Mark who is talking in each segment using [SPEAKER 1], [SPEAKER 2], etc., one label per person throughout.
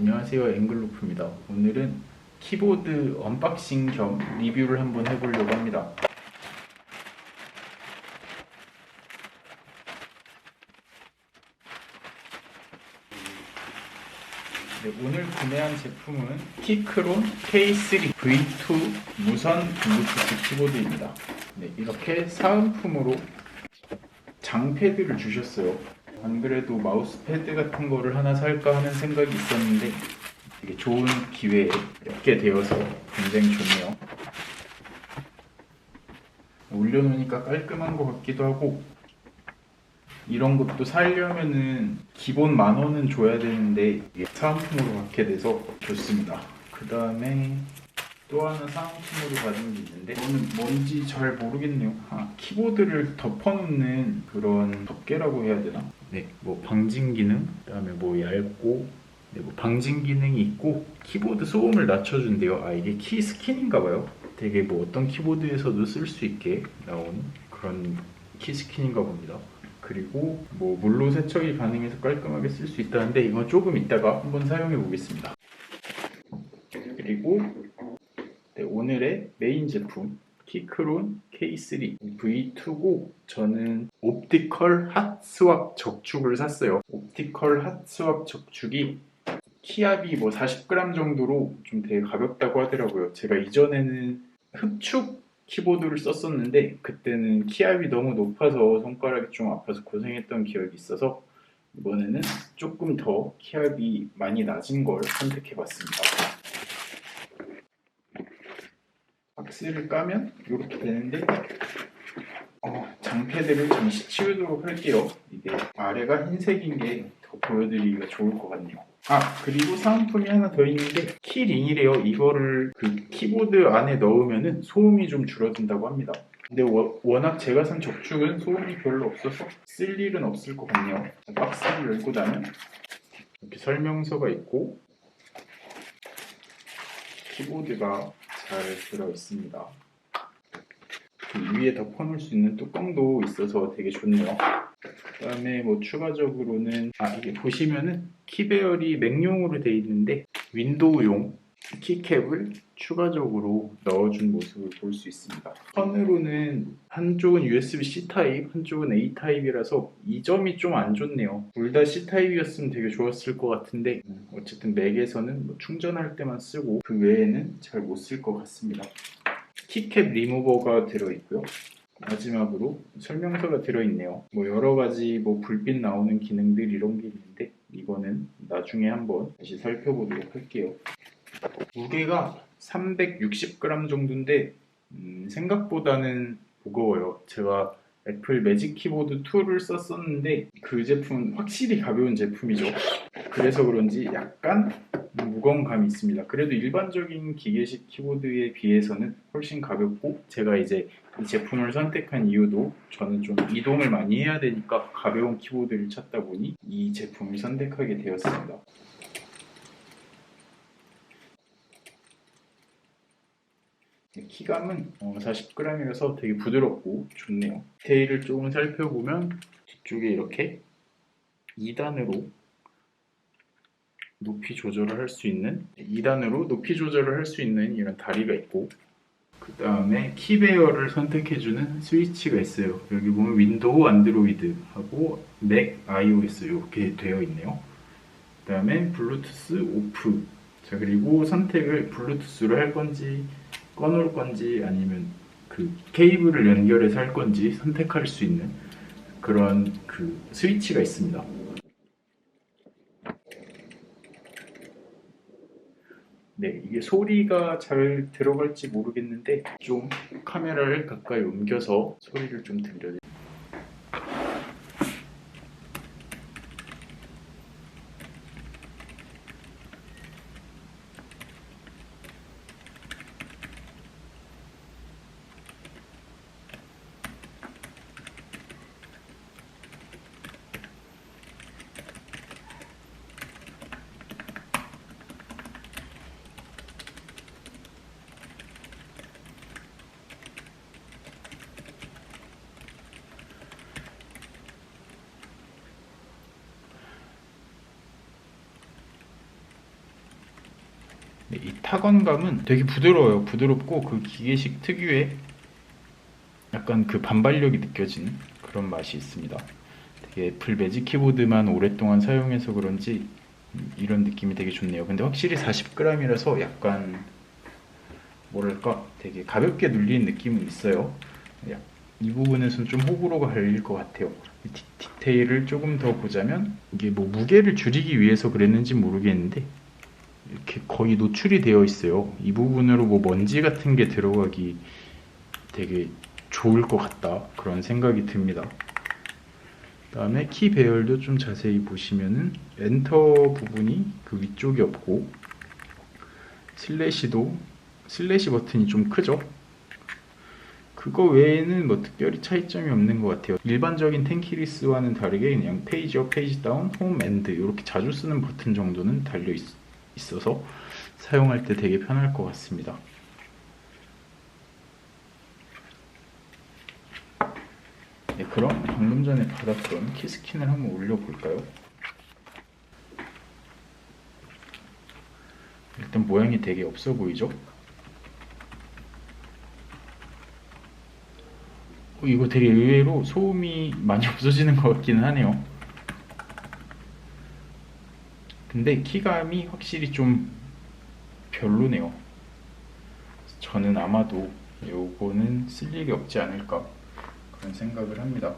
[SPEAKER 1] 안녕하세요, 앵글로프입니다. 오늘은 키보드 언박싱 겸 리뷰를 한번 해보려고 합니다. 네, 오늘 구매한 제품은 키크론 K3 V2 무선 블루투스 키보드입니다. 네, 이렇게 사은품으로 장패드를 주셨어요. 안 그래도 마우스 패드 같은 거를 하나 살까 하는 생각이 있었는데 되게 좋은 기회에 얻게 되어서 굉장히 좋네요. 올려놓으니까 깔끔한 것 같기도 하고, 이런 것도 사려면은 기본 10,000원은 줘야 되는데 이게 사은품으로 받게 돼서 좋습니다. 그 다음에 또 하나 사은품으로 받은 게 있는데 이거는 뭔지 잘 모르겠네요. 키보드를 덮어놓는 그런 덮개라고 해야 되나? 네, 뭐 방진 기능, 그 다음에 뭐 얇고, 네, 뭐 방진 기능이 있고 키보드 소음을 낮춰준대요. 이게 키 스킨인가봐요. 되게 뭐 어떤 키보드에서도 쓸 수 있게 나온 그런 키 스킨인가 봅니다. 그리고 뭐 물로 세척이 가능해서 깔끔하게 쓸 수 있다는데 이건 조금 이따가 한번 사용해 보겠습니다. 그리고 네, 오늘의 메인 제품 키크론 K3 V2고 저는 옵티컬 핫스왑 적축을 샀어요. 옵티컬 핫스왑 적축이 키압이 뭐 40g 정도로 좀 되게 가볍다고 하더라고요. 제가 이전에는 흡축 키보드를 썼었는데 그때는 키압이 너무 높아서 손가락이 좀 아파서 고생했던 기억이 있어서 이번에는 조금 더 키압이 많이 낮은 걸 선택해봤습니다. 박스를 까면 이렇게 되는데 장패드를 잠시 치우도록 할게요. 이게 아래가 흰색인 게 더 보여드리기가 좋을 것 같네요. 그리고 사은품이 하나 더 있는데 키링이래요. 이거를 그 키보드 안에 넣으면 소음이 좀 줄어든다고 합니다. 근데 워낙 제가 산 적축은 소음이 별로 없어서 쓸 일은 없을 것 같네요. 박스를 열고 나면 이렇게 설명서가 있고 키보드가 잘 들어있습니다. 그 위에 덮어놓을 수 있는 뚜껑도 있어서 되게 좋네요. 그 다음에 뭐 추가적으로는 이게 보시면은 키배열이 맥용으로 되어 있는데 윈도우용 키캡을 추가적으로 넣어준 모습을 볼 수 있습니다. 선으로는 한쪽은 USB-C 타입, 한쪽은 A 타입이라서 이 점이 좀 안 좋네요. 둘 다 C 타입이었으면 되게 좋았을 것 같은데 어쨌든 맥에서는 뭐 충전할 때만 쓰고 그 외에는 잘 못 쓸 것 같습니다. 키캡 리무버가 들어있고요. 마지막으로 설명서가 들어있네요. 뭐 여러가지 뭐 불빛 나오는 기능들 이런 게 있는데 이거는 나중에 한번 다시 살펴보도록 할게요. 무게가 360g 정도인데 생각보다는 무거워요. 제가 애플 매직 키보드 2를 썼었는데 그 제품은 확실히 가벼운 제품이죠. 그래서 그런지 약간 무거운 감이 있습니다. 그래도 일반적인 기계식 키보드에 비해서는 훨씬 가볍고 제가 이제 이 제품을 선택한 이유도 저는 좀 이동을 많이 해야 되니까 가벼운 키보드를 찾다 보니 이 제품을 선택하게 되었습니다. 키감은 40g이라서 되게 부드럽고 좋네요. 디테일을 조금 살펴보면 뒤쪽에 이렇게 2단으로 높이 조절을 할 수 있는 2단으로 높이 조절을 할 수 있는 이런 다리가 있고 그 다음에 키배열을 선택해주는 스위치가 있어요. 여기 보면 윈도우 안드로이드 하고 맥 iOS 이렇게 되어 있네요. 그 다음에 블루투스 오프. 자, 그리고 선택을 블루투스로 할 건지 꺼놓을 건지 아니면 그 케이블을 연결해서 할 건지 선택할 수 있는 그런 그 스위치가 있습니다. 네, 이게 소리가 잘 들어갈지 모르겠는데 좀 카메라를 가까이 옮겨서 소리를 좀 들려드릴게요. 네, 이 타건감은 되게 부드러워요. 부드럽고 그 기계식 특유의 약간 그 반발력이 느껴지는 그런 맛이 있습니다. 되게 애플 매직 키보드만 오랫동안 사용해서 그런지 이런 느낌이 되게 좋네요. 근데 확실히 40g이라서 약간 뭐랄까 되게 가볍게 눌리는 느낌은 있어요. 이 부분에서는 좀 호불호가 갈릴 것 같아요. 디테일을 조금 더 보자면 이게 뭐 무게를 줄이기 위해서 그랬는지 모르겠는데 이렇게 거의 노출이 되어 있어요. 이 부분으로 뭐 먼지 같은 게 들어가기 되게 좋을 것 같다 그런 생각이 듭니다. 그 다음에 키 배열도 좀 자세히 보시면은 엔터 부분이 그 위쪽이 없고 슬래시 버튼이 좀 크죠. 그거 외에는 뭐 특별히 차이점이 없는 것 같아요. 일반적인 텐키리스와는 다르게 그냥 페이지 업, 페이지 다운, 홈, 엔드 이렇게 자주 쓰는 버튼 정도는 달려 있어서 사용할 때 되게 편할 것 같습니다. 네, 그럼 방금 전에 받았던 키스킨을 한번 올려볼까요? 일단 모양이 되게 없어 보이죠? 이거 되게 의외로 소음이 많이 없어지는 것 같기는 하네요. 근데 키감이 확실히 좀 별로네요. 저는 아마도 요거는 쓸 일이 없지 않을까 그런 생각을 합니다.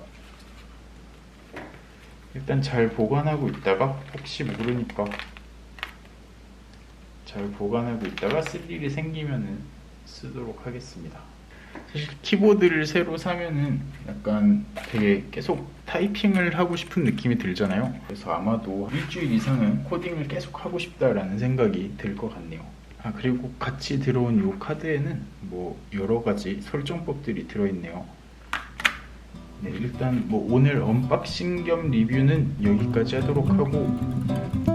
[SPEAKER 1] 일단 잘 보관하고 있다가 혹시 모르니까 잘 보관하고 있다가 쓸 일이 생기면은 쓰도록 하겠습니다. 사실 키보드를 새로 사면은 약간 되게 계속 타이핑을 하고 싶은 느낌이 들잖아요. 그래서 아마도 일주일 이상은 코딩을 계속 하고 싶다라는 생각이 들 것 같네요. 그리고 같이 들어온 이 카드에는 뭐 여러 가지 설정법들이 들어있네요. 네, 일단 뭐 오늘 언박싱 겸 리뷰는 여기까지 하도록 하고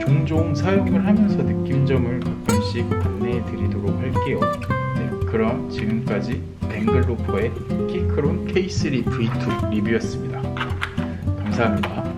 [SPEAKER 1] 종종 사용을 하면서 느낀 점을 가끔씩 안내해 드리도록 할게요. 네, 그럼 지금까지 뱅글로퍼의 키크론 K3 V2 리뷰였습니다. 감사합니다.